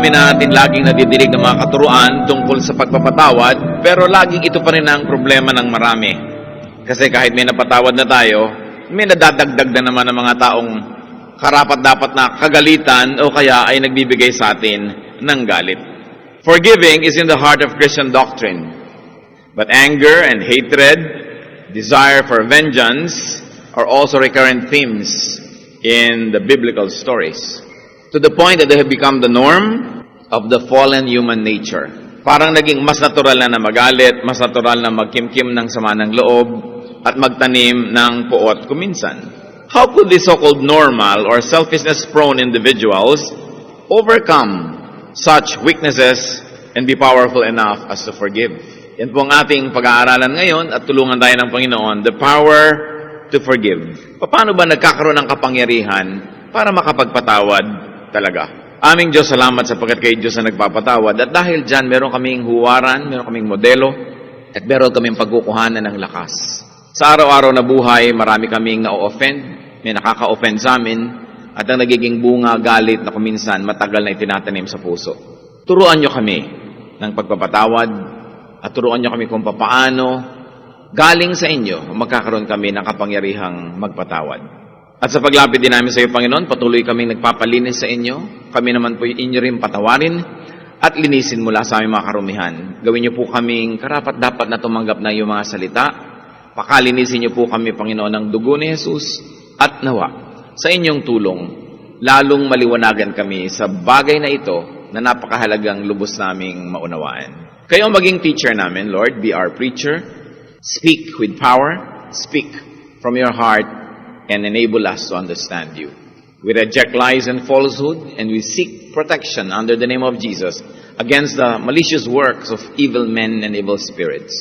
Marami na natin laging nadidinig ng mga katuruan tungkol sa pagpapatawad, pero laging ito pa rin ang problema ng marami. Kasi kahit may napatawad na tayo, may nadadagdag na naman ng mga taong karapat-dapat na kagalitan o kaya ay nagbibigay sa atin ng galit. Forgiving is in the heart of Christian doctrine. But anger and hatred, desire for vengeance, are also recurrent themes in the biblical stories. To the point that they have become the norm of the fallen human nature. Parang naging mas natural na magalit, mas natural na magkimkim ng sama ng loob, at magtanim ng puot kuminsan. How could these so-called normal or selfishness-prone individuals overcome such weaknesses and be powerful enough as to forgive? Yan po ang ating pag-aaralan ngayon at tulungan tayo ng Panginoon, the power to forgive. Paano ba nagkakaroon ng kapangyarihan para makapagpatawad talaga? Aming Diyos, salamat sapagkat kay Diyos na nagpapatawad. At dahil dyan, meron kaming huwaran, meron kaming modelo, at meron kaming pagkukuhanan ng lakas. Sa araw-araw na buhay, marami kaming na-offend, may nakaka-offend sa amin, at ang nagiging bunga, galit na kuminsan, matagal na itinatanim sa puso. Turuan nyo kami ng pagpapatawad, at turuan nyo kami kung paano, galing sa inyo, magkakaroon kami ng kapangyarihang magpatawad. At sa paglapit din namin sa iyo, Panginoon, patuloy kaming nagpapalinis sa inyo. Kami naman po inyo rin patawarin at linisin mula sa aming mga karumihan. Gawin niyo po kaming karapat-dapat na tumanggap na iyong mga salita. Pakalinisin niyo po kami, Panginoon, ng dugo ni Jesus at nawa sa inyong tulong. Lalong maliwanagan kami sa bagay na ito na napakahalagang lubos naming maunawaan. Kayo maging teacher namin, Lord. Be our preacher. Speak with power. Speak from your heart. And enable us to understand you. We reject lies and falsehood, and we seek protection under the name of Jesus against the malicious works of evil men and evil spirits.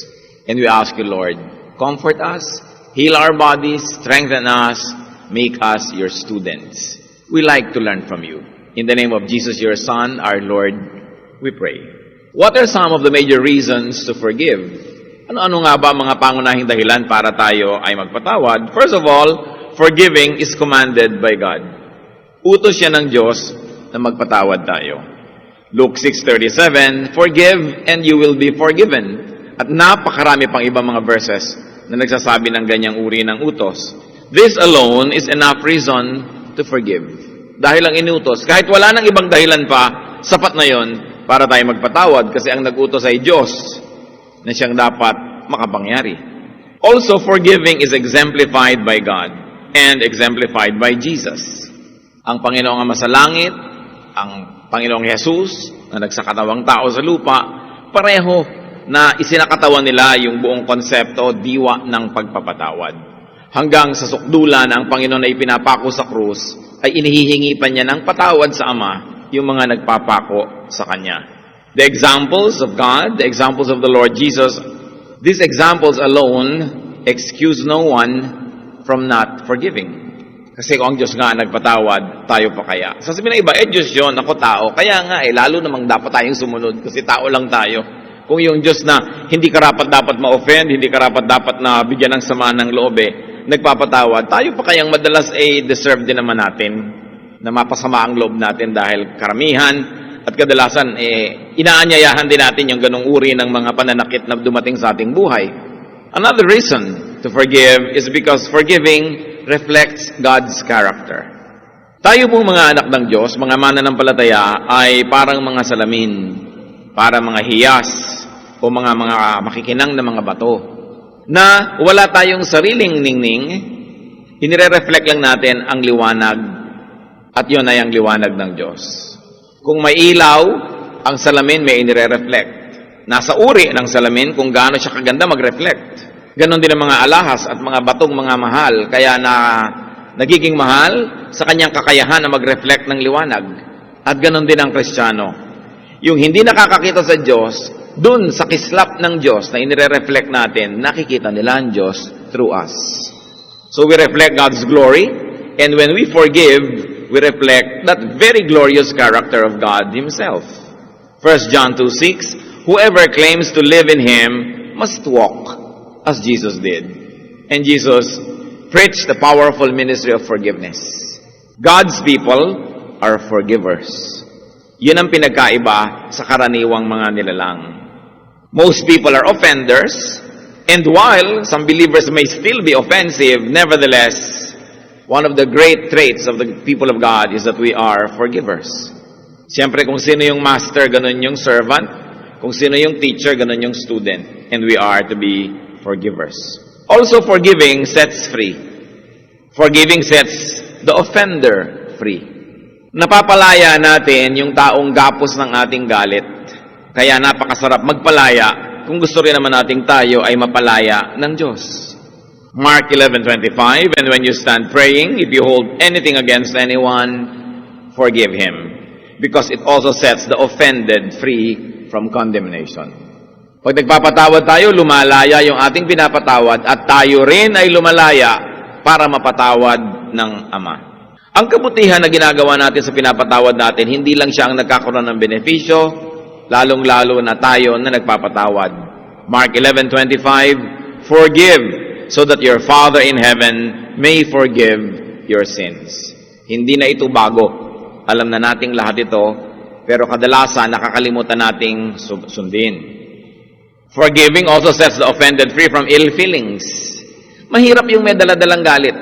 And we ask you, Lord, comfort us, heal our bodies, strengthen us, make us your students. We like to learn from you. In the name of Jesus, your Son, our Lord, we pray. What are some of the major reasons to forgive? Ano-ano nga ba mga pangunahing dahilan para tayo ay magpatawad? First of all, forgiving is commanded by God. Utos siya ng Diyos na magpatawad tayo. Luke 6:37, forgive and you will be forgiven. At napakarami pang ibang mga verses na nagsasabi ng ganyang uri ng utos. This alone is enough reason to forgive. Dahil ang inutos, kahit wala nang ibang dahilan pa, sapat na yon para tayo magpatawad kasi ang nag-utos ay Diyos na siyang dapat makapangyari. Also, forgiving is exemplified by God and exemplified by Jesus. Ang Panginoong Ama sa langit, ang Panginoong Jesus na nagsakatawang tao sa lupa, pareho na isinakatawan nila yung buong konsepto, diwa ng pagpapatawad. Hanggang sa sukdulan ang Panginoon ay pinapako sa krus, ay inihihingi pa niya ng patawad sa Ama yung mga nagpapako sa Kanya. The examples of God, the examples of the Lord Jesus, these examples alone excuse no one from not forgiving. Kasi kung ang Diyos nga nagpatawad, tayo pa kaya? Sasabihin ng iba, Diyos yun, ako tao. Kaya nga, lalo namang dapat tayong sumunod kasi tao lang tayo. Kung yung Diyos na hindi karapat dapat ma-offend, hindi karapat dapat na bigyan ng sama ng loob, nagpapatawad, tayo pa kayang madalas deserve din naman natin na mapasama ang loob natin dahil karamihan at kadalasan inaanyayahan din natin yung ganong uri ng mga pananakit na dumating sa ating buhay. Another reason to forgive is because forgiving reflects God's character. Tayo pong mga anak ng Diyos, mga mananampalataya, ay parang mga salamin, para mga hiyas, o mga makikinang na mga bato, na wala tayong sariling ningning, inire-reflect lang natin ang liwanag, at yun ay ang liwanag ng Diyos. Kung may ilaw, ang salamin may inire-reflect. Nasa uri ng salamin kung gaano siya kaganda mag-reflect. Ganon din ang mga alahas at mga batong mga mahal, kaya na nagiging mahal sa kanyang kakayahan na mag-reflect ng liwanag. At ganon din ang Kristiyano. Yung hindi nakakakita sa Diyos, dun sa kislap ng Diyos na inire-reflect natin, nakikita nila ang Diyos through us. So we reflect God's glory, and when we forgive, we reflect that very glorious character of God Himself. 1 John 2:6, whoever claims to live in Him must walk as Jesus did. And Jesus preached the powerful ministry of forgiveness. God's people are forgivers. Yun ang pinagkaiba sa karaniwang mga nilalang. Most people are offenders, and while some believers may still be offensive, nevertheless, one of the great traits of the people of God is that we are forgivers. Siyempre, kung sino yung master, ganun yung servant. Kung sino yung teacher, ganun yung student. And we are to be forgivers. Also, forgiving sets free. Forgiving sets the offender free. Napapalaya natin yung taong gapos ng ating galit. Kaya napakasarap magpalaya kung gusto rin naman nating tayo ay mapalaya ng Diyos. Mark 11:25, and when you stand praying, if you hold anything against anyone, forgive him. Because it also sets the offended free from condemnation. Pag nagpapatawad tayo, lumalaya yung ating pinapatawad at tayo rin ay lumalaya para mapatawad ng Ama. Ang kabutihan na ginagawa natin sa pinapatawad natin, hindi lang siya ang nagkakaroon ng benepisyo, lalong-lalo na tayo na nagpapatawad. Mark 11:25, forgive so that your Father in heaven may forgive your sins. Hindi na ito bago. Alam na nating lahat ito, pero kadalasan nakakalimutan nating sundin. Forgiving also sets the offended free from ill feelings. Mahirap yung may daladalang galit.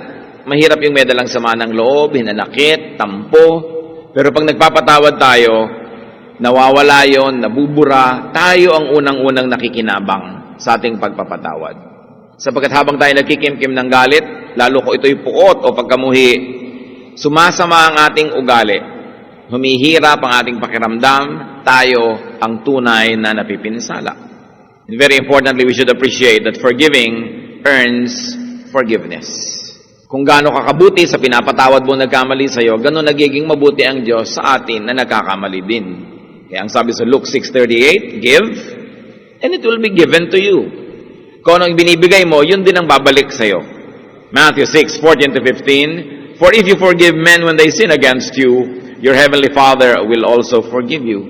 Mahirap yung may dalang sama ng loob, hinanakit, tampo. Pero pag nagpapatawad tayo, nawawala yon, nabubura, tayo ang unang-unang nakikinabang sa ating pagpapatawad. Sapagkat habang tayo nagkikimkim ng galit, lalo ko ito'y puot o pagkamuhi, sumasama ang ating ugali. Humihirap ang ating pakiramdam, tayo ang tunay na napipinsala. And very importantly, we should appreciate that forgiving earns forgiveness. Kung gaano kakabuti sa pinapatawad mo nagkamali sa iyo, gano'n nagiging mabuti ang Diyos sa atin na nagkakamali din. Kaya ang sabi sa Luke 6:38, give, and it will be given to you. Kung anong binibigay mo, yun din ang babalik sa iyo. Matthew 6:14-15, for if you forgive men when they sin against you, your heavenly Father will also forgive you.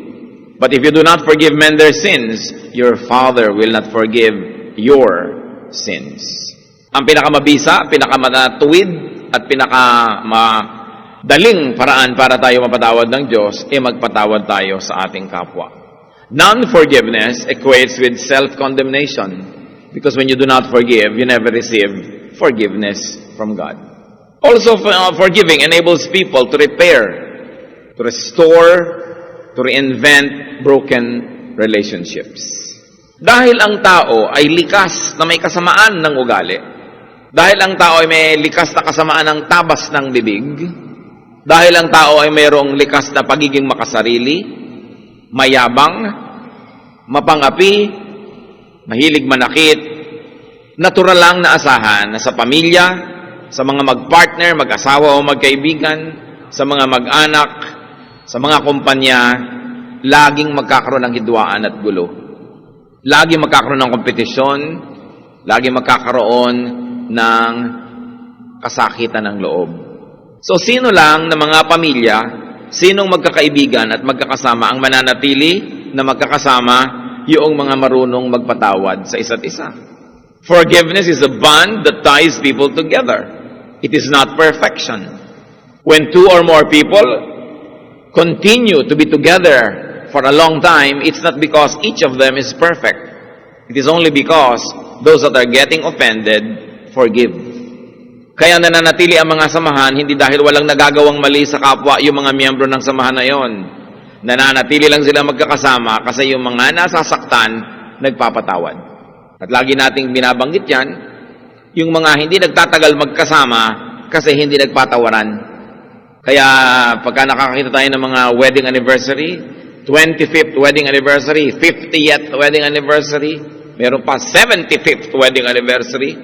But if you do not forgive men their sins, your Father will not forgive your sins. Ang pinakamabisa, pinakamatuwid, at pinakamadaling paraan para tayo mapatawad ng Diyos ay magpatawad tayo sa ating kapwa. Non-forgiveness equates with self-condemnation. Because when you do not forgive, you never receive forgiveness from God. Also, forgiving enables people to repair, to restore, to reinvent broken relationships. Dahil ang tao ay likas na may kasamaan ng ugali, dahil ang tao ay may likas na kasamaan ng tabas ng bibig, dahil ang tao ay mayroong likas na pagiging makasarili, mayabang, mapangapi, mahilig manakit, natural lang na asahan na sa pamilya, sa mga mag-partner, mag-asawa o magkaibigan, sa mga mag-anak, sa mga kumpanya, laging magkakaroon ng hidwaan at gulo. Laging magkakaroon ng kompetisyon, laging magkakaroon ng kasakitan ng loob. So, sino lang na mga pamilya, sinong magkakaibigan at magkakasama ang mananatili na magkakasama yung mga marunong magpatawad sa isa't isa? Forgiveness is a bond that ties people together. It is not perfection. When two or more people continue to be together for a long time, it's not because each of them is perfect. It is only because those that are getting offended forgive. Kaya nananatili ang mga samahan, hindi dahil walang nagagawang mali sa kapwa yung mga miyembro ng samahan na yon. Nananatili lang sila magkakasama kasi yung mga nasasaktan, nagpapatawad. At lagi nating binabanggit yan, yung mga hindi nagtatagal magkasama kasi hindi nagpatawaran. Kaya pagka nakakakita tayo ng mga wedding anniversary, 25th wedding anniversary, 50th wedding anniversary, meron pa 75th wedding anniversary.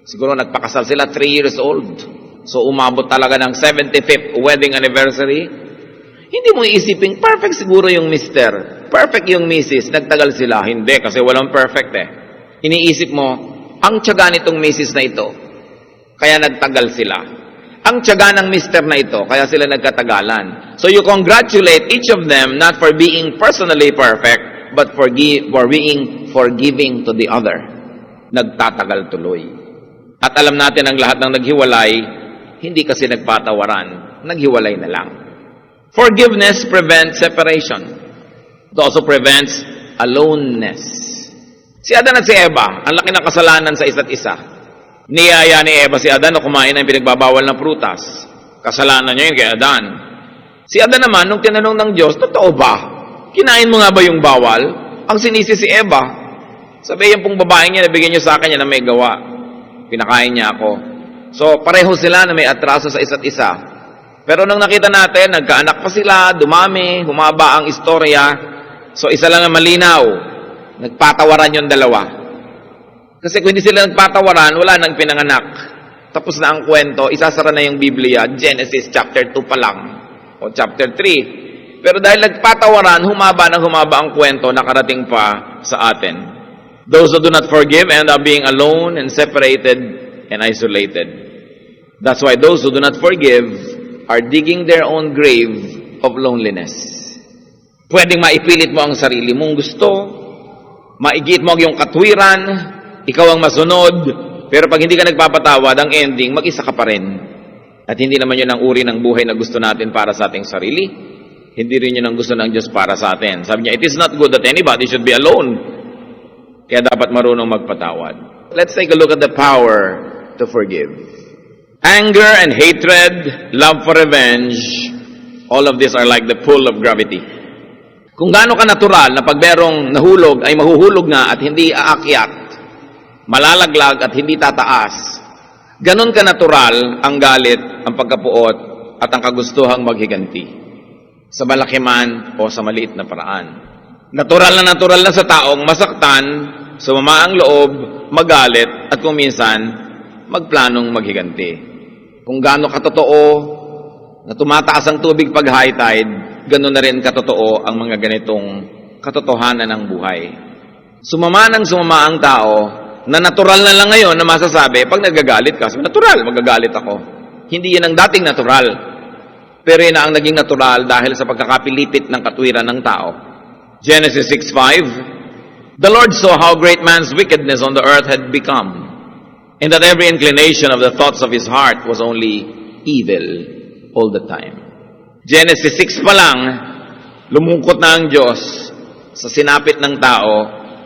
Siguro nagpakasal sila 3 years old. So umabot talaga ng 75th wedding anniversary. Hindi mo iisipin, perfect siguro yung mister, perfect yung misis, nagtagal sila. Hindi, kasi walang perfect eh. Iniisip mo, ang tiyaga nitong misis na ito, kaya nagtagal sila. Ang tiyaga ng mister na ito, kaya sila nagkatagalan. So you congratulate each of them not for being personally perfect, but for being forgiving to the other. Nagtatagal tuloy. At alam natin ang lahat ng naghiwalay, hindi kasi nagpatawaran, naghiwalay na lang. Forgiveness prevents separation. It also prevents aloneness. Si Adan at si Eva, ang laki ng kasalanan sa isa't isa. Niyaya ni Eva si Adan na kumain ng pinagbabawal na prutas. Kasalanan niya yun kay Adan. Si Adan naman, nung tinanong ng Diyos, totoo ba? Kinain mo nga ba yung bawal? Ang sinisi si Eva. Sabi yung pong babae niya, nabigyan niyo sa akin yan na may gawa. Pinakain niya ako. So, pareho sila na may atraso sa isa't isa. Pero nung nakita natin, nagkaanak pa sila, dumami, humaba ang istorya. So, isa lang ang malinaw. Nagpatawaran yung dalawa. Kasi kung hindi sila nagpatawaran, wala nang pinanganak. Tapos na ang kwento, isasara na yung Biblia, Genesis chapter 2 pa lang, o chapter 3. Pero dahil nagpatawaran, humaba ang kwento, nakarating pa sa atin. Those who do not forgive end up being alone and separated and isolated. That's why those who do not forgive are digging their own grave of loneliness. Pwedeng maipilit mo ang sarili mong gusto, maigit mo yung katwiran, ikaw ang masunod, pero pag hindi ka nagpapatawad, ang ending, mag-isa ka pa rin. At hindi naman yun ang uri ng buhay na gusto natin para sa ating sarili. Hindi rin yun ang gusto ng Diyos para sa atin. Sabi niya, it is not good that anybody should be alone. Kaya dapat marunong magpatawad. Let's take a look at the power to forgive. Anger and hatred, love for revenge, all of these are like the pull of gravity. Kung gaano ka natural na pag merong nahulog ay mahuhulog nga at hindi aakyat, malalaglag at hindi tataas, ganon ka natural ang galit, ang pagkapuot at ang kagustuhang maghiganti. Sa malaki man o sa maliit na paraan. Natural na sa taong masaktan, sumama ang loob, magalit at kung minsan, magplanong maghiganti. Kung gaano katotoo na tumataas ang tubig pag high tide, gano'n na rin katotoo ang mga ganitong katotohanan ng buhay. Sumama ang tao na natural na lang ngayon na masasabi, pag nagagalit ka, natural, magagalit ako. Hindi yan ang dating natural. Pero yan ang naging natural dahil sa pagkakapilipit ng katwiran ng tao. Genesis 6:5, the Lord saw how great man's wickedness on the earth had become, and that every inclination of the thoughts of his heart was only evil all the time. Genesis 6 pa lang, lumungkot na ang Diyos sa sinapit ng tao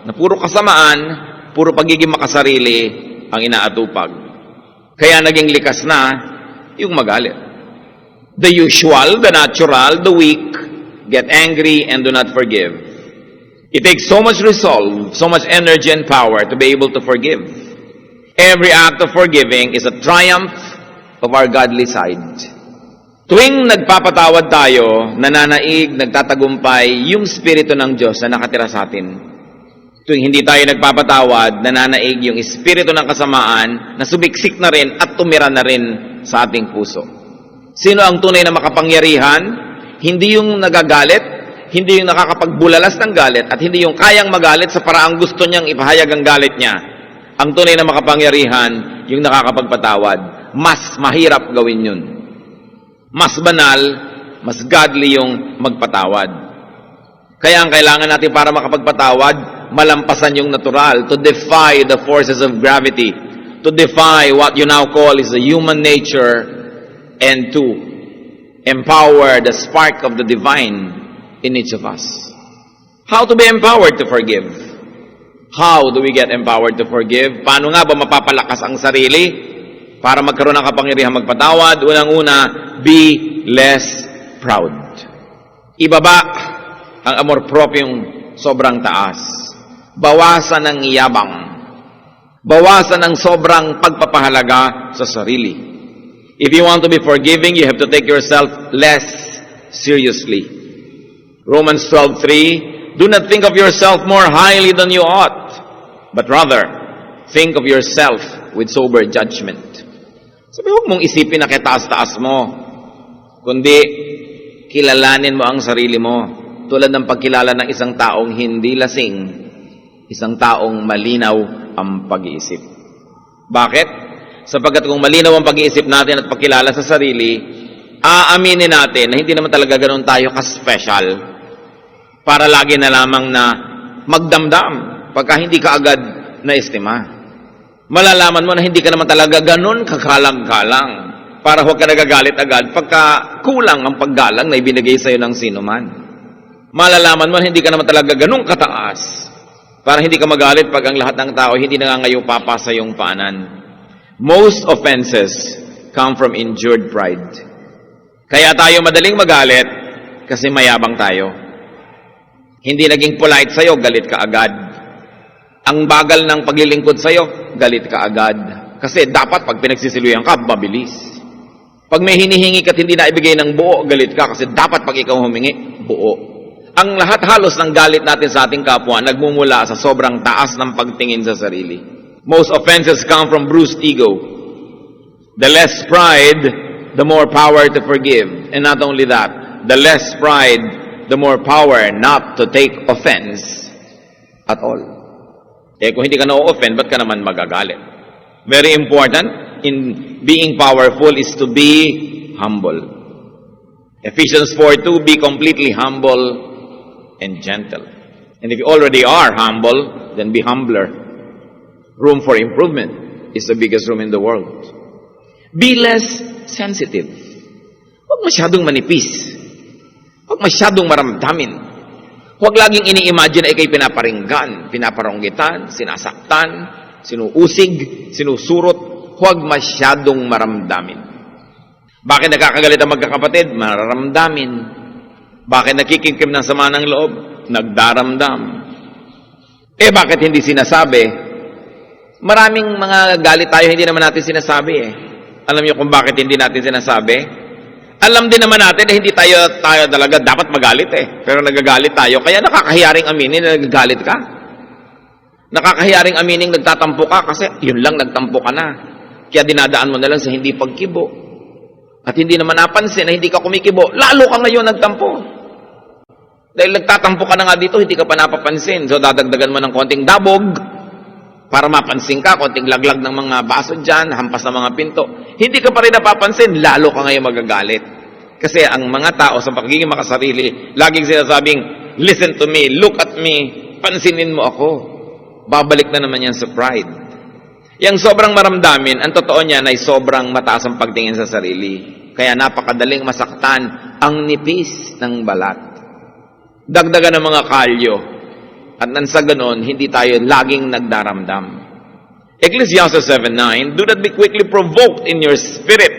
na puro kasamaan, puro pagiging makasarili ang inaatupag. Kaya naging likas na yung magalit. The usual, the natural, the weak get angry and do not forgive. It takes so much resolve, so much energy and power to be able to forgive. Every act of forgiving is a triumph of our godly side. Tuwing nagpapatawad tayo, nananaig, nagtatagumpay yung Espiritu ng Diyos na nakatira sa atin. Tuwing hindi tayo nagpapatawad, nananaig yung Espiritu ng kasamaan na subiksik na rin at tumira na rin sa ating puso. Sino ang tunay na makapangyarihan? Hindi yung nagagalit, hindi yung nakakapagbulalas ng galit, at hindi yung kayang magalit sa paraang gusto niyang ipahayag ang galit niya. Ang tunay na makapangyarihan, yung nakakapagpatawad. Mas mahirap gawin yun. Mas banal, mas godly yung magpatawad. Kaya ang kailangan natin para makapagpatawad, malampasan yung natural, to defy the forces of gravity, to defy what you now call is the human nature, and to empower the spark of the divine in each of us. How to be empowered to forgive? How do we get empowered to forgive? Paano nga ba mapapalakas ang sarili para magkaroon ng kapangyarihang magpatawad? Unang-una, be less proud. Ibaba ang amor propyong sobrang taas. Bawasan ang yabang. Bawasan ang sobrang pagpapahalaga sa sarili. If you want to be forgiving, you have to take yourself less seriously. Romans 12:3, do not think of yourself more highly than you ought, but rather, think of yourself with sober judgment. Sabi, huwag mong isipin na kitaas-taas mo, kundi kilalanin mo ang sarili mo, tulad ng pagkilala ng isang taong hindi lasing, isang taong malinaw ang pag-iisip. Bakit? Sapagkat kung malinaw ang pag-iisip natin at pagkilala sa sarili, aaminin natin na hindi naman talaga ganoon tayo ka-special, para lagi na lamang na magdamdam pagka hindi ka agad na estima. Malalaman mo na hindi ka naman talaga ganun kakalang-kalang. para huwag ka nagagalit agad pagka kulang ang paggalang na ibinigay sa'yo ng sino man. Malalaman mo hindi ka naman talaga ganun kataas para hindi ka magalit pag ang lahat ng tao hindi nangangayo papa sa iyong paanan. Most offenses come from injured pride. Kaya tayo madaling magalit kasi mayabang tayo. Hindi naging polite sa'yo, galit ka agad. Ang bagal ng paglilingkod sa'yo, galit ka agad. Kasi dapat pag pinagsisiluyan ka, mabilis. Pag may hinihingi ka at hindi na ibigay ng buo, galit ka. Kasi dapat pag ikaw humingi, buo. Ang lahat halos ng galit natin sa ating kapwa, nagmumula sa sobrang taas ng pagtingin sa sarili. Most offenses come from bruised ego. The less pride, the more power to forgive. And not only that, the less pride, the more power not to take offense at all. Kung hindi ka na-offend, ba't ka naman magagalit? Very important in being powerful is to be humble. Ephesians 4:2, be completely humble and gentle. And if you already are humble, then be humbler. Room for improvement is the biggest room in the world. Be less sensitive. Huwag masyadong manipis. Huwag masyadong maramdamin. Huwag laging ini-imagine na ikay pinaparinggan, pinaparonggitan, sinasaktan, sinuusig, sinusurot. Huwag masyadong maramdamin. Bakit nakakagalit ang magkakapatid? Mararamdamin. Bakit nakikimkim ng sama ng loob? Nagdaramdam. Bakit hindi sinasabi? Maraming mga galit tayo, hindi naman natin sinasabi Alam niyo kung bakit hindi natin sinasabi? Alam din naman natin na hindi tayo talaga dapat magalit Pero nagagalit tayo. Kaya nakakahiyaring aminin na nagagalit ka. Nakakahiyaring aminin nagtatampo ka kasi yun lang nagtampo ka na. Kaya dinadaan mo na lang sa hindi pagkibo. At hindi naman napansin na hindi ka kumikibo. Lalo ka ngayon nagtampo. Dahil nagtatampo ka na nga dito, hindi ka pa napapansin. So dadagdagan mo ng konting dabog para mapansin ka, konting laglag ng mga baso dyan, hampas ng mga pinto. Hindi ka pa rin napapansin, lalo ka ngayon magagalit. Kasi ang mga tao sa pagiging makasarili, laging sinasabing, listen to me, look at me, pansinin mo ako. Babalik na naman yan sa pride. Yang sobrang maramdamin, ang totoo niyan ay sobrang mataas ang pagtingin sa sarili. Kaya napakadaling masaktan ang nipis ng balat. Dagdagan ng mga kalyo. At nang sa ganon, hindi tayo laging nagdaramdam. Ecclesiastes 7:9, do not be quickly provoked in your spirit,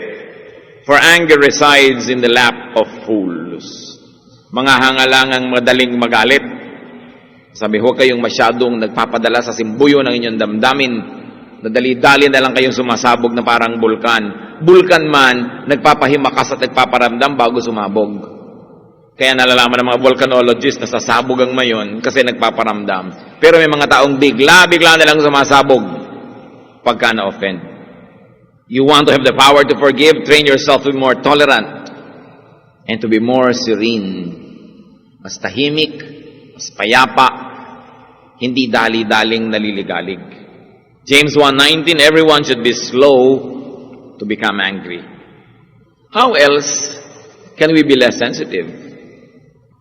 for anger resides in the lap of fools. Mga hangalangang madaling magalit. Sabi, huwag kayong masyadong nagpapadala sa simbuyo ng inyong damdamin. Nadali-dali na lang kayong sumasabog na parang bulkan. Bulkan man, nagpapahimakas at nagpaparamdam bago sumabog. Kaya nalalaman ng mga volcanologists na sasabog ang mayon kasi nagpaparamdam. Pero may mga taong bigla na lang sumasabog pagka na-offend. You want to have the power to forgive, train yourself to be more tolerant and to be more serene. Mas tahimik, mas payapa, hindi dali-daling naliligalig. James 1:19, everyone should be slow to become angry. How else can we be less sensitive?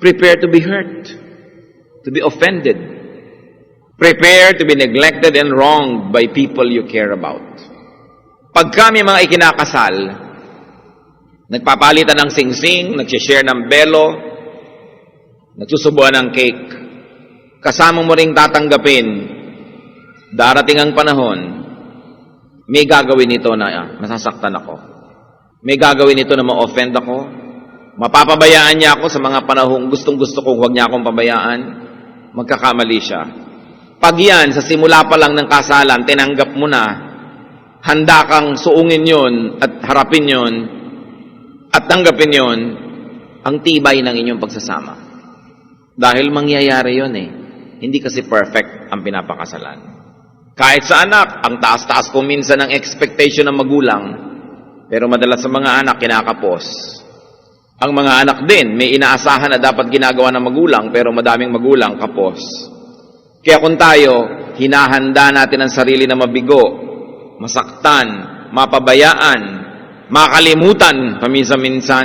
Prepare to be hurt, to be offended. Prepare to be neglected and wronged by people you care about. Pag kami mga ikinakasal, nagpapalitan ng singsing, nagsishare ng belo, nagsusubuan ng cake, kasama mo ring tatanggapin, darating ang panahon, may gagawin ito na nasasaktan ako. May gagawin ito na ma-offend ako. Mapapabayaan niya ako sa mga panahong gustong-gusto kong huwag niya akong pabayaan. Magkakamali siya. Pag yan, sa simula pa lang ng kasalan, tinanggap mo na, handa kang suungin yon at harapin yon at tanggapin yon, ang tibay ng inyong pagsasama. Dahil mangyayari yon Hindi kasi perfect ang pinapakasalan. Kahit sa anak, ang taas-taas po minsan ng expectation ng magulang, pero madalas sa mga anak, kinakapos. Ang mga anak din, may inaasahan na dapat ginagawa ng magulang, pero madaming magulang kapos. Kaya kung tayo, hinahanda natin ang sarili na mabigo, masaktan, mapabayaan, makalimutan paminsan-minsan,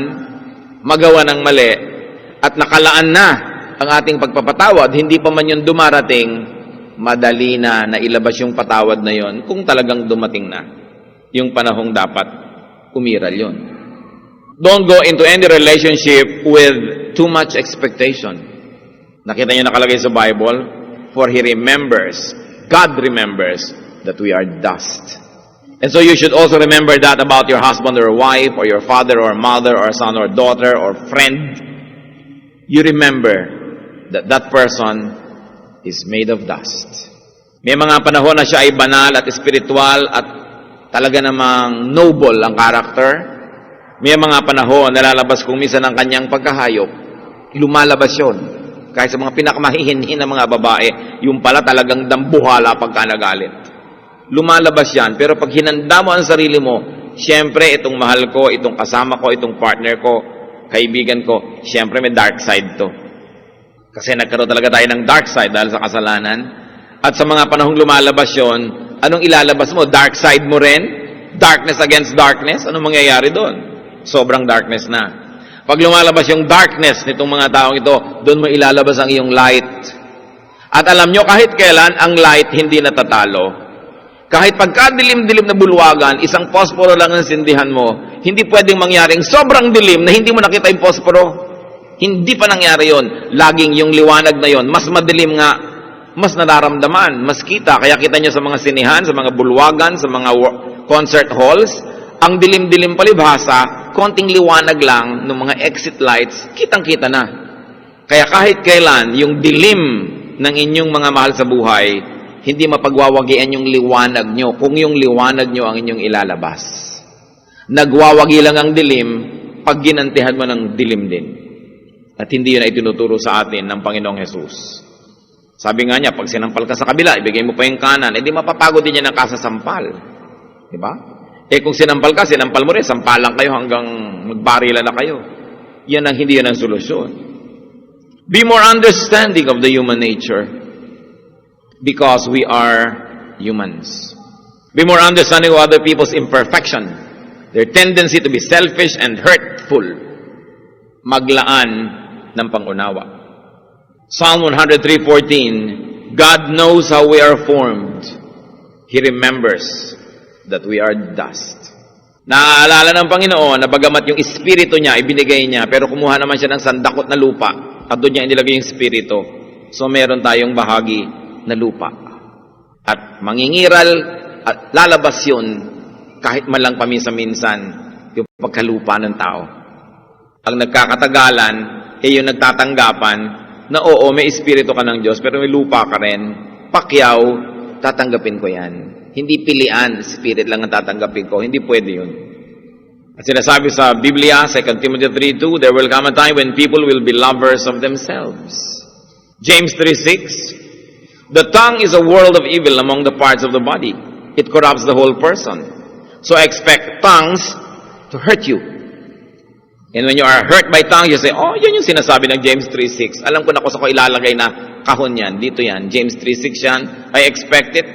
magawa ng mali, at nakalaan na ang ating pagpapatawad, hindi pa man yun dumarating, madali na ilabas yung patawad na yon kung talagang dumating na yung panahong dapat umiral yun. Don't go into any relationship with too much expectation. Nakita niyo nakalagay sa Bible, for He remembers, God remembers that we are dust. And so you should also remember that about your husband or wife, or your father or mother, or son or daughter, or friend. You remember that that person is made of dust. May mga panahon na siya ay banal at espiritual at talaga namang noble ang karakter. May mga panahon na lalabas kung minsan ang kanyang pagkahayop, lumalabas yun. Kahit sa mga pinakamahihinhin na mga babae, yung pala talagang dambuhala pagka nagalit. Lumalabas yan. Pero pag hinanda mo ang sarili mo, siyempre itong mahal ko, itong kasama ko, itong partner ko, kaibigan ko, siyempre may dark side to. Kasi nagkaroon talaga tayo ng dark side dahil sa kasalanan. At sa mga panahong lumalabas yon, anong ilalabas mo? Dark side mo rin? Darkness against darkness? Anong mangyayari doon? Sobrang darkness na. Pag lumalabas yung darkness nitong mga taong ito, doon mo ilalabas ang iyong light. At alam nyo, kahit kailan, ang light hindi natatalo. Kahit pagkadilim-dilim na bulwagan, isang posporo lang ang sindihan mo, hindi pwedeng mangyaring sobrang dilim na hindi mo nakita yung posporo. Hindi pa nangyari yon. Laging yung liwanag na yon, mas madilim nga, mas nararamdaman, mas kita. Kaya kita nyo sa mga sinihan, sa mga bulwagan, sa mga concert halls, ang dilim-dilim palibhasa, konting liwanag lang ng mga exit lights, kitang-kita na. Kaya kahit kailan, yung dilim ng inyong mga mahal sa buhay, hindi mapagwawagian yung liwanag nyo kung yung liwanag nyo ang inyong ilalabas. Nagwawagi lang ang dilim pag ginantihan mo ng dilim din. At hindi yun ay tinuturo sa atin ng Panginoong Hesus. Sabi nga niya, pag sinampal ka sa kabila, ibigay mo pa yung kanan, di mapapagod din niya ng kasasampal. Diba? Kung sinampal ka, sinampal mo rin, sampalan kayo hanggang magbarila na kayo. Hindi yan ang solusyon. Be more understanding of the human nature because we are humans. Be more understanding of other people's imperfection, their tendency to be selfish and hurtful. Maglaan ng pangunawa. Psalm 103:14, God knows how we are formed. He remembers that we are dust. Naaalala ng Panginoon na bagamat yung espiritu niya, ibinigay niya, pero kumuha naman siya ng sandakot na lupa at doon niya inilagay yung espiritu. So meron tayong bahagi na lupa. At mangingiral at lalabas yun kahit man lang paminsan-minsan yung pagkalupa ng tao. Ang nagkakatagalan, yung nagtatanggapan na oo, may espiritu ka ng Diyos, pero may lupa ka rin. Pakyaw, tatanggapin ko yan. Hindi pilian, spirit lang ang tatanggapin ko. Hindi pwede yun. At sinasabi sa Biblia, 2 Timothy 3:2, there will come a time when people will be lovers of themselves. James 3:6, the tongue is a world of evil among the parts of the body. It corrupts the whole person. So expect tongues to hurt you. And when you are hurt by tongues, you say, oh, yan yung sinasabi ng James 3:6. Alam ko na kung saan ko ilalagay na kahon yan. Dito yan. James 3:6 yan. I expect it.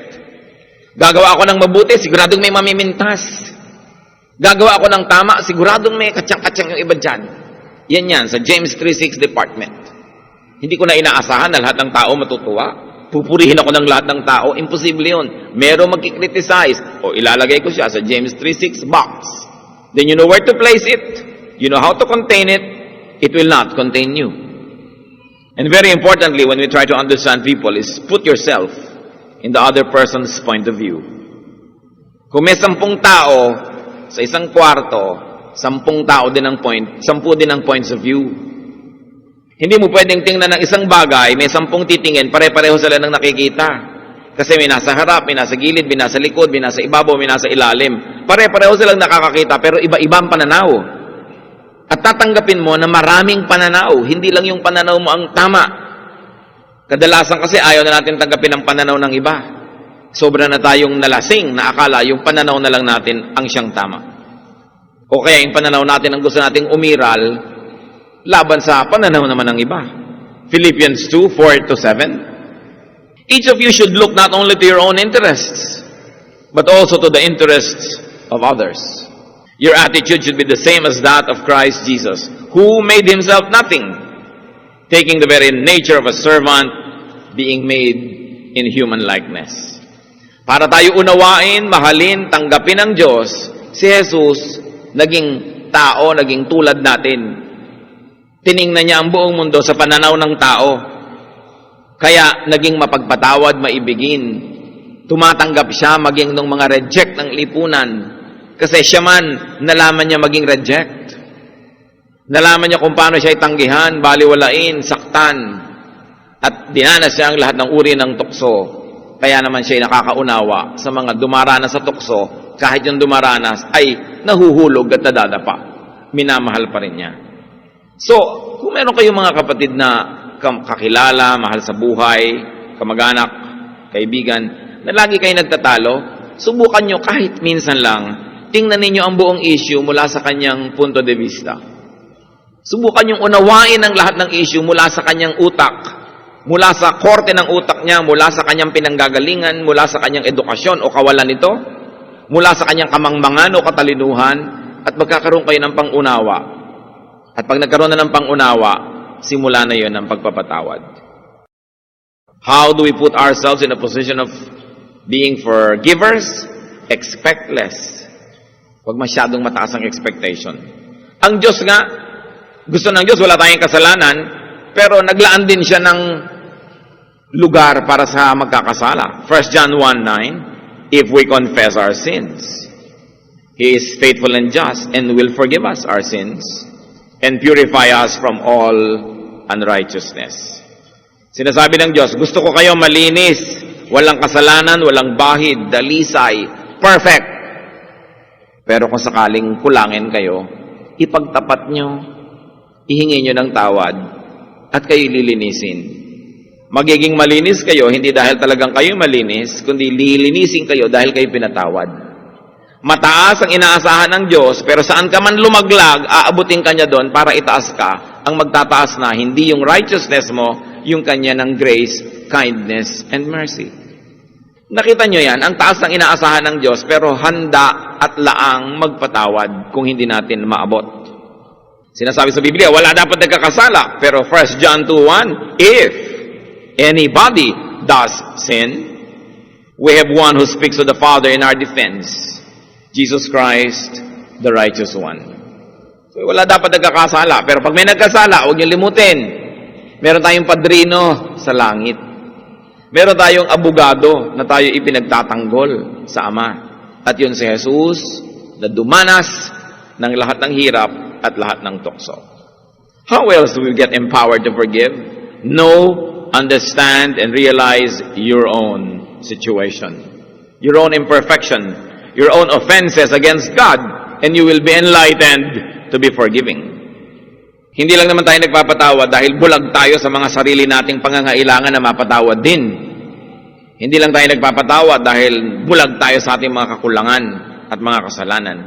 Gagawa ako ng mabuti, siguradong may mamimintas. Gagawa ako ng tama, siguradong may katsang-katsang yung iba dyan. Yan sa James 3:6 department. Hindi ko na inaasahan na lahat ng tao matutuwa. Pupurihin ako ng lahat ng tao. Imposible yun. Merong magkikriticize. O ilalagay ko siya sa James 3:6 box. Then you know where to place it. You know how to contain it. It will not contain you. And very importantly, when we try to understand people, is put yourself in the other person's point of view. Kung may 10 tao sa isang kwarto, 10 tao din ang 10 din ang points of view. Hindi mo pwedeng tingnan ng isang bagay, may 10 titingin, pare-pareho sila ng nakikita. Kasi may nasa harap, may nasa gilid, may nasa likod, may nasa ibabaw, may nasa ilalim. Pare-pareho silang nakakakita, pero iba-iba ang pananaw. At tatanggapin mo na maraming pananaw, hindi lang yung pananaw mo ang tama. Kadalasan kasi ayaw na natin tanggapin ang pananaw ng iba. Sobra na tayong nalasing na akala yung pananaw na lang natin ang siyang tama. O kaya yung pananaw natin ang gusto nating umiral laban sa pananaw naman ng iba. Philippians 2:4-7. Each of you should look not only to your own interests, but also to the interests of others. Your attitude should be the same as that of Christ Jesus, who made himself nothing, taking the very nature of a servant, being made in human likeness. Para tayo unawain, mahalin, tanggapin ng Diyos, si Jesus, naging tao, naging tulad natin. Tiningnan niya ang buong mundo sa pananaw ng tao. Kaya naging mapagpatawad, maibigin. Tumatanggap siya maging ng mga reject ng lipunan. Kasi siya man, nalaman niya maging reject. Nalaman niya kung paano siya itanggihan, baliwalain, saktan. At dinanas siya ang lahat ng uri ng tukso. Kaya naman siya nakakaunawa sa mga dumaranas sa tukso. Kahit yung dumaranas ay nahuhulog at nadadapa. Minamahal pa rin niya. So, kung meron kayong mga kapatid na kakilala, mahal sa buhay, kamag-anak, kaibigan, na lagi kayo nagtatalo, subukan nyo kahit minsan lang, tingnan ninyo ang buong issue mula sa kanyang punto de vista. Subukan yung unawain ang lahat ng issue mula sa kanyang utak, mula sa korte ng utak niya, mula sa kanyang pinanggagalingan, mula sa kanyang edukasyon o kawalan nito, mula sa kanyang kamangmangan o katalinuhan, at magkakaroon kayo ng pangunawa. At pag nagkaroon na ng pangunawa, simula na yon ang pagpapatawad. How do we put ourselves in a position of being forgivers? Expect less. Huwag masyadong mataas ang expectation. Ang Diyos nga, gusto ng Diyos, wala tayong kasalanan, pero naglaan din siya ng lugar para sa magkakasala. 1 John 1:9, if we confess our sins, He is faithful and just and will forgive us our sins and purify us from all unrighteousness. Sinasabi ng Diyos, gusto ko kayo malinis, walang kasalanan, walang bahid, dalisay, perfect. Pero kung sakaling kulangin kayo, ipagtapat nyo, ihingi nyo ng tawad, at kayo lilinisin. Magiging malinis kayo, hindi dahil talagang kayo malinis, kundi lilinisin kayo dahil kayo pinatawad. Mataas ang inaasahan ng Diyos, pero saan ka man lumaglag, aabutin ka niya doon para itaas ka. Ang magtataas na, hindi yung righteousness mo, yung kanya ng grace, kindness, and mercy. Nakita nyo yan, ang taas ng inaasahan ng Diyos, pero handa at laang magpatawad kung hindi natin maabot. Sinasabi sa Biblia, wala dapat nagkakasala. Pero 1 John 2:1, if anybody does sin, we have one who speaks to the Father in our defense, Jesus Christ, the righteous one. So, wala dapat nagkakasala. Pero pag may nagkasala, huwag niyo limutin. Meron tayong padrino sa langit. Meron tayong abogado na tayo ipinagtatanggol sa Ama. At yun si Jesus na dumanas ng lahat ng hirap at lahat ng tukso. How else do we get empowered to forgive? Know, understand, and realize your own situation, your own imperfection, your own offenses against God, and you will be enlightened to be forgiving. Hindi lang naman tayo nagpapatawad dahil bulag tayo sa mga sarili nating pangangailangan na mapatawad din. Hindi lang tayo nagpapatawad dahil bulag tayo sa ating mga kakulangan at mga kasalanan.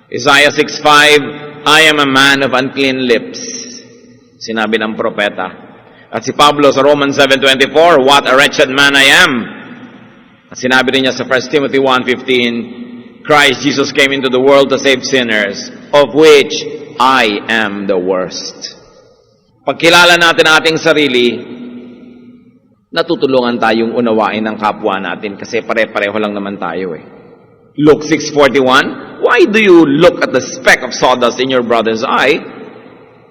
Isaiah 6:5, I am a man of unclean lips, sinabi ng propeta. At si Pablo sa Romans 7:24, what a wretched man I am. At sinabi rin niya sa 1 Timothy 1:15, Christ Jesus came into the world to save sinners, of which I am the worst. Pagkilala natin ang ating sarili, natutulungan tayong unawain ng kapwa natin kasi pare-pareho lang naman tayo eh. Luke 6:41, why do you look at the speck of sawdust in your brother's eye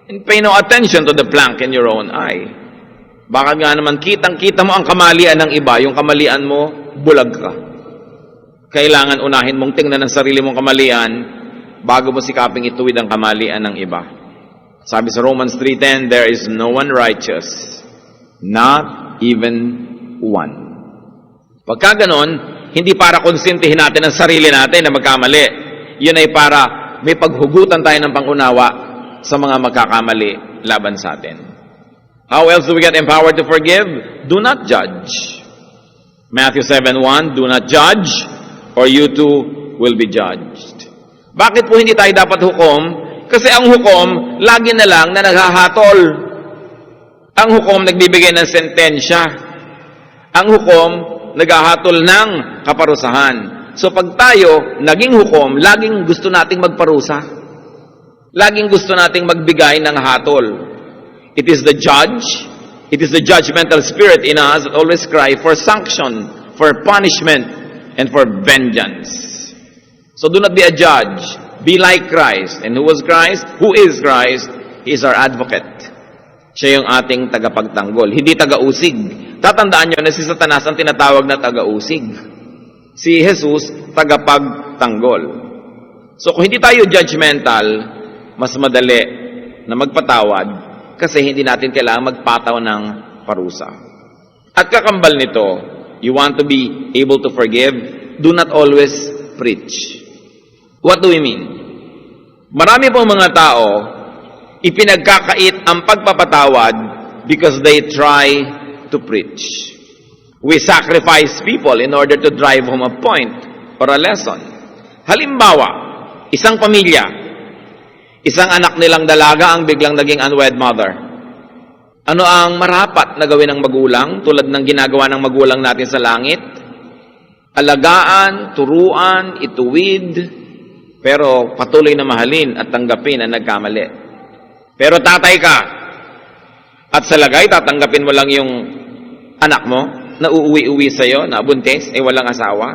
and pay no attention to the plank in your own eye? Baka nga naman kitang-kita mo ang kamalian ng iba, yung kamalian mo, bulag ka. Kailangan unahin mong tingnan ang sarili mong kamalian bago mo sikaping ituwid ang kamalian ng iba. Sabi sa Romans 3:10, there is no one righteous, not even one. Pagka ganon, hindi para konsintihin natin ang sarili natin na magkamali. Yun ay para may paghugutan tayo ng pangunawa sa mga magkakamali laban sa atin. How else do we get empowered to forgive? Do not judge. Matthew 7:1, do not judge or you too will be judged. Bakit po hindi tayo dapat hukom? Kasi ang hukom, lagi na lang na naghahatol. Ang hukom nagbibigay ng sentensya. Ang hukom naghahatol ng kaparusahan. So pag tayo naging hukom, laging gusto nating magparusa. Laging gusto nating magbigay ng hatol. It is the judge, it is the judgmental spirit in us that always cry for sanction, for punishment, and for vengeance. So do not be a judge, Be like Christ. And who was Christ? Who is Christ? He is our advocate. Siya yung ating tagapagtanggol, hindi tagausig. Tatandaan nyo na si Satanas ang tinatawag na tagausig. Si Jesus, tagapagtanggol. So kung hindi tayo judgmental, mas madali na magpatawad kasi hindi natin kailangan magpataw ng parusa. At kakambal nito, you want to be able to forgive, do not always preach. What do we mean? Marami pong mga tao, ipinagkakait ang pagpapatawad because they try to preach. We sacrifice people in order to drive home a point or a lesson. Halimbawa, isang pamilya, isang anak nilang dalaga ang biglang naging unwed mother. Ano ang marapat na gawin ng magulang tulad ng ginagawa ng magulang natin sa langit? Alagaan, turuan, ituwid, pero patuloy na mahalin at tanggapin ang nagkamali. Pero tatay ka, at sa lagay, tatanggapin mo lang yung anak mo, na uuwi-uwi sa'yo, na buntis, walang asawa.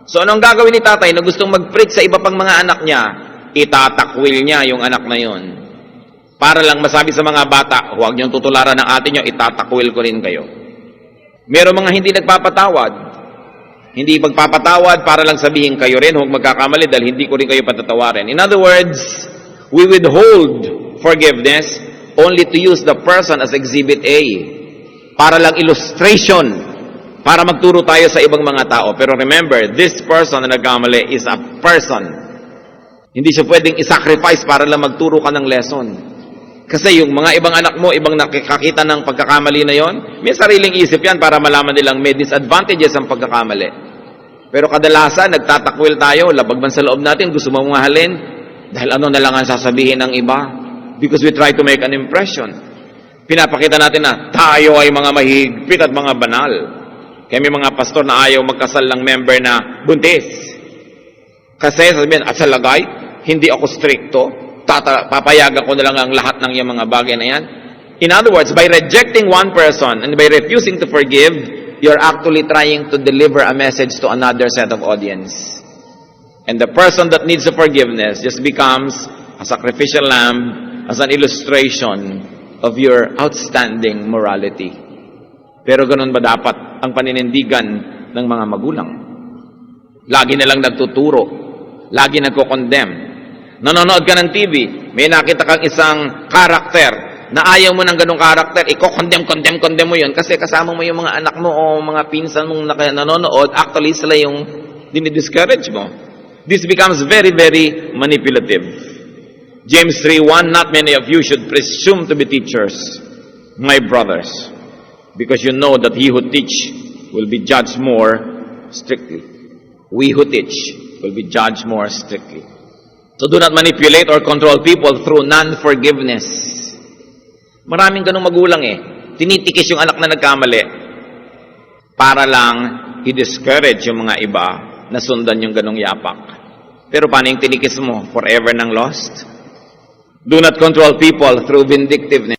So anong gagawin ni tatay na gustong mag-preach sa iba pang mga anak niya? Itatakwil niya yung anak na yun. Para lang masabi sa mga bata, huwag niyong tutularan ng ate niyo, itatakwil ko rin kayo. Meron mga hindi nagpapatawad. Hindi magpapatawad para lang sabihin kayo rin, huwag magkakamali dahil hindi ko rin kayo patatawarin. In other words, we withhold forgiveness only to use the person as exhibit A. Para lang illustration, para magturo tayo sa ibang mga tao. Pero remember, this person na nagkamali is a person. Hindi siya pwedeng isacrifice para lang magturo ka ng lesson. Kasi yung mga ibang anak mo, ibang nakikakita ng pagkakamali na yon, may sariling isip yan para malaman nilang may disadvantages ang pagkakamali. Pero kadalasan, nagtatakwil tayo, labag man sa loob natin, gusto mong mahalin, dahil ano na lang ang sasabihin ng iba. Because we try to make an impression. Pinapakita natin na tayo ay mga mahigpit at mga banal. Kaya may mga pastor na ayaw magkasal ng member na buntis. Kasi sabihin, at sa lagay, hindi ako stricto, papayagan ko na lang ang lahat ng yung mga bagay na yan. In other words, by rejecting one person and by refusing to forgive, you're actually trying to deliver a message to another set of audience. And the person that needs the forgiveness just becomes a sacrificial lamb as an illustration of your outstanding morality. Pero ganun ba dapat ang paninindigan ng mga magulang? Lagi na lang nagtuturo, lagi nagko-condemn. Nanonood ka ng TV, may nakita kang isang karakter na ayaw mo ng ganung karakter, condemn mo yun kasi kasama mo yung mga anak mo o mga pinsan mong nanonood, actually sila yung dinidiscourage mo. This becomes very, very manipulative. James 3:1, not many of you should presume to be teachers, my brothers, because you know that he who teach will be judged more strictly. We who teach will be judged more strictly. So do not manipulate or control people through non-forgiveness. Maraming ganung magulang tinitikis yung anak na nagkamali para lang i-discourage yung mga iba na sundan yung ganung yapak. Pero paano yung tinikis mo? Forever nang lost? Do not control people through vindictiveness.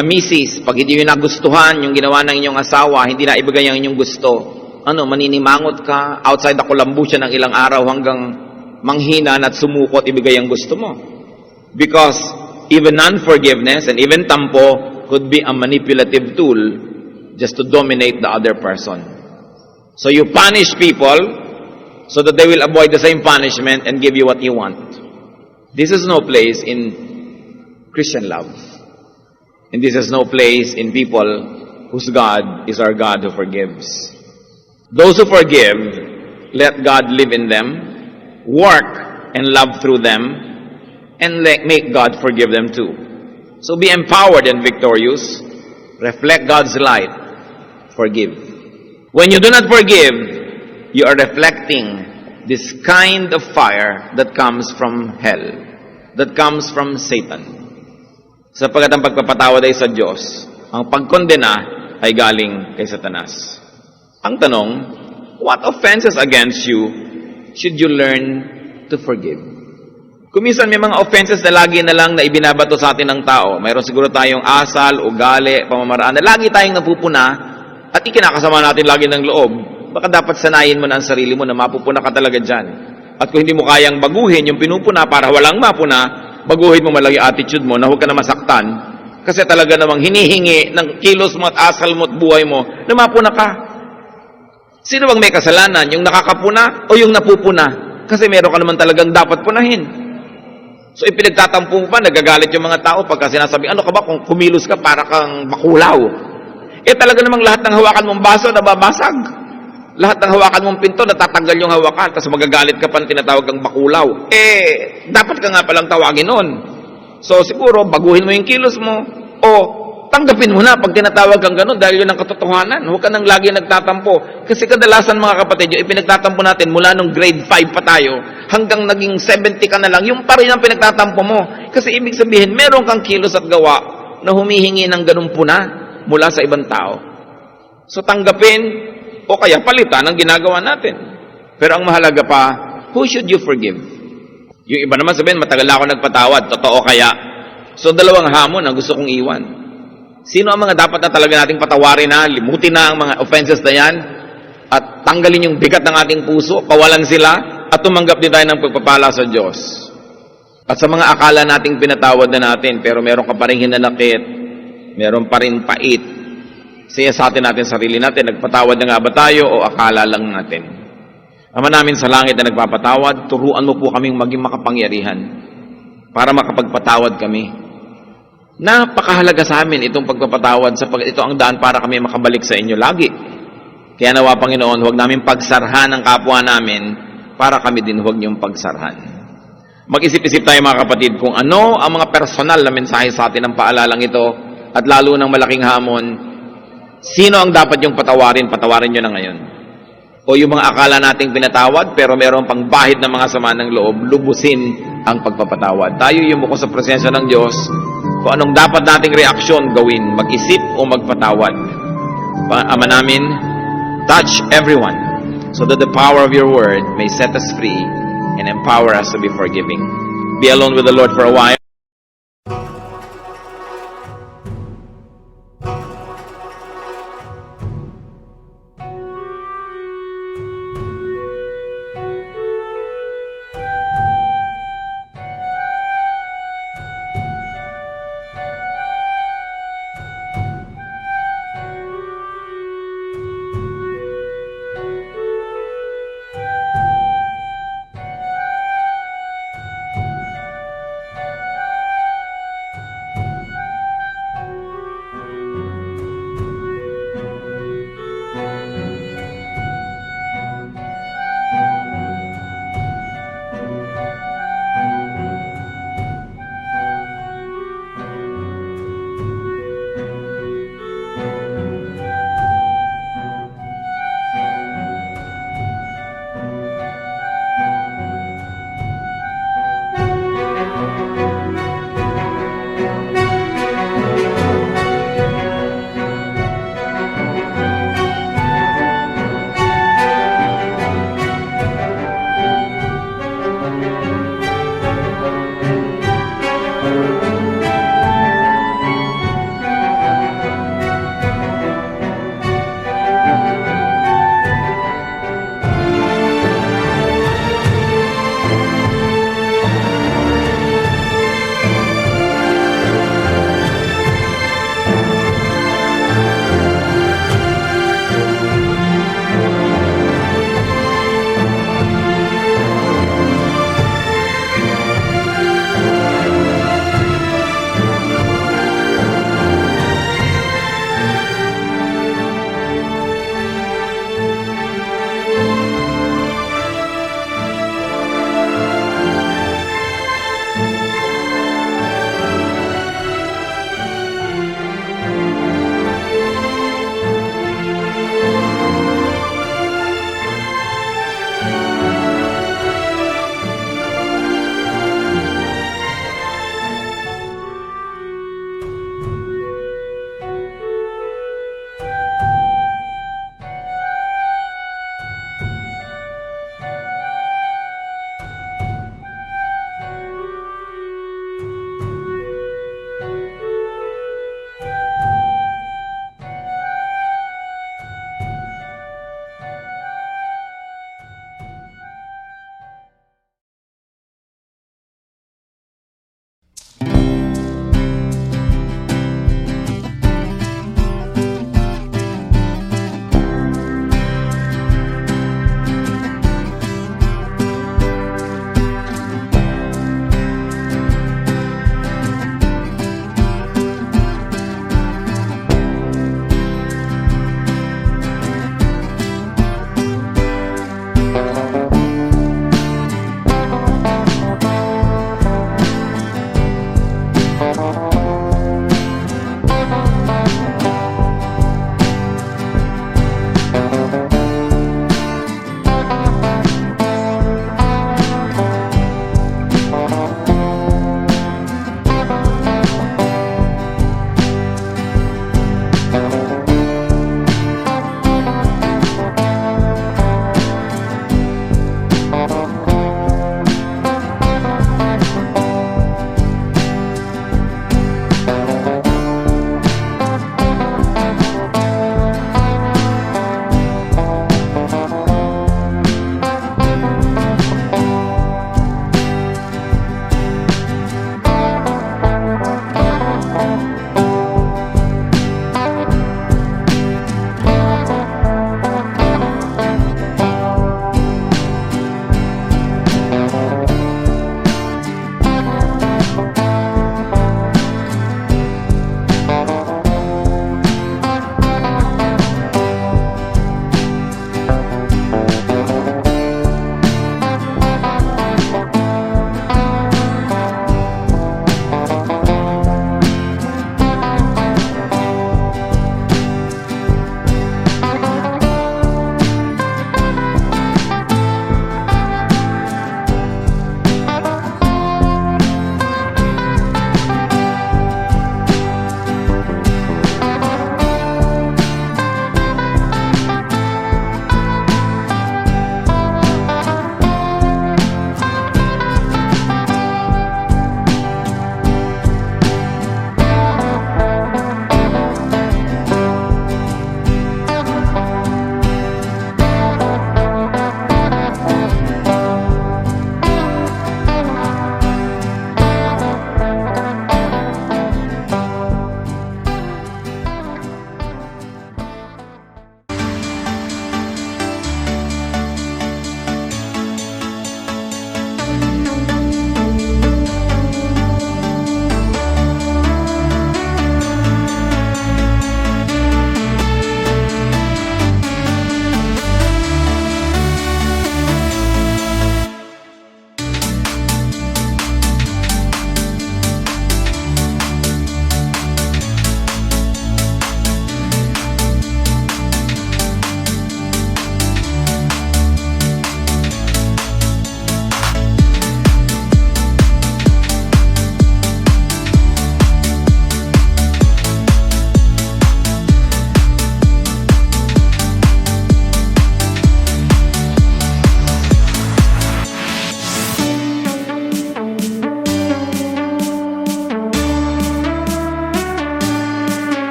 Mga misis, pag hindi nyo nagustuhan yung ginawa ng inyong asawa, hindi na ibigay ang inyong gusto, maninimangot ka, outside the kulambusan ng ilang araw hanggang manghinan at sumukot ibigay ang gusto mo. Because even unforgiveness and even tampo could be a manipulative tool just to dominate the other person. So you punish people so that they will avoid the same punishment and give you what you want. This is no place in Christian love. And this is no place in people whose God is our God who forgives. Those who forgive, let God live in them, work and love through them, and make God forgive them too. So be empowered and victorious. Reflect God's light. Forgive. When you do not forgive, you are reflecting this kind of fire that comes from hell, that comes from Satan. Sapagkat ang pagpapatawad ay sa Diyos, ang pagkondena ay galing kay Satanas. Ang tanong, what offenses against you should you learn to forgive? Kung minsan may mga offenses na lagi na lang na ibinabato sa atin ng tao, mayroon siguro tayong asal, ugali, pamamaraan na lagi tayong napupuna at ikinakasama natin lagi ng loob, baka dapat sanayin mo na ang sarili mo na mapupuna ka talaga dyan. At kung hindi mo kayang baguhin yung pinupuna para walang mapuna, baguhin mo malagi attitude mo na huwag ka na masaktan kasi talaga namang hinihingi ng kilos mo at asal mo at buhay mo na mapuna ka. Sino bang may kasalanan? Yung nakakapuna o yung napupuna? Kasi meron ka naman talagang dapat punahin. So ipinagtatampo mo pa, nagagalit yung mga tao pagka sinasabi, ano ka ba kung kumilos ka para kang bakulaw? Talaga namang lahat ng hawakan mong baso nababasag. Lahat ng hawakan mong pinto, natatanggal yung hawakan, tapos magagalit ka pa ng tinatawag kang bakulaw. Dapat ka nga palang tawagin nun. So, siguro, baguhin mo yung kilos mo, o tanggapin mo na pag tinatawag kang ganun, dahil yun ang katotohanan. Huwag ka nang lagi nagtatampo. Kasi kadalasan, mga kapatid, yung ipinagtatampo natin, mula nung grade 5 pa tayo, hanggang naging 70 ka na lang, yung pa rin ang pinagtatampo mo. Kasi ibig sabihin, meron kang kilos at gawa na humihingi ng ganun puna mula sa ibang tao. So, tanggapin, o kaya palitan ang ginagawa natin. Pero ang mahalaga pa, who should you forgive? Yung iba naman sabihin, matagal na ako nagpatawad, totoo kaya? So, dalawang hamon ang gusto kong iwan. Sino ang mga dapat na talaga nating patawarin na, limutin na ang mga offenses na yan, at tanggalin yung bigat ng ating puso, kawalan sila, at tumanggap din tayo ng pagpapala sa Diyos. At sa mga akala nating pinatawad na natin, pero meron ka pa rin hinanakit, meron pa rin pait, siya sa atin natin, sarili natin, nagpatawad na nga ba tayo o akala lang natin? Ama namin sa langit na nagpapatawad, turuan mo po kaming maging makapangyarihan para makapagpatawad kami. Napakahalaga sa amin itong pagpapatawad sapagkat ito ang daan para kami makabalik sa inyo lagi. Kaya nawa, Panginoon, huwag namin pagsarhan ang kapwa namin para kami din huwag niyong pagsarhan. Mag-isip-isip tayo, mga kapatid, kung ano ang mga personal na mensahe sa atin ng paalalang ito at lalo ng malaking hamon. Sino ang dapat yung patawarin? Patawarin nyo na ngayon. O yung mga akala nating pinatawad, pero meron pang bahid ng mga sama ng loob, lubusin ang pagpapatawad. Tayo yung muko sa presensya ng Diyos, kung anong dapat nating reaksyon gawin, mag-isip o magpatawad. Ama namin, touch everyone, so that the power of your word may set us free and empower us to be forgiving. Be alone with the Lord for a while.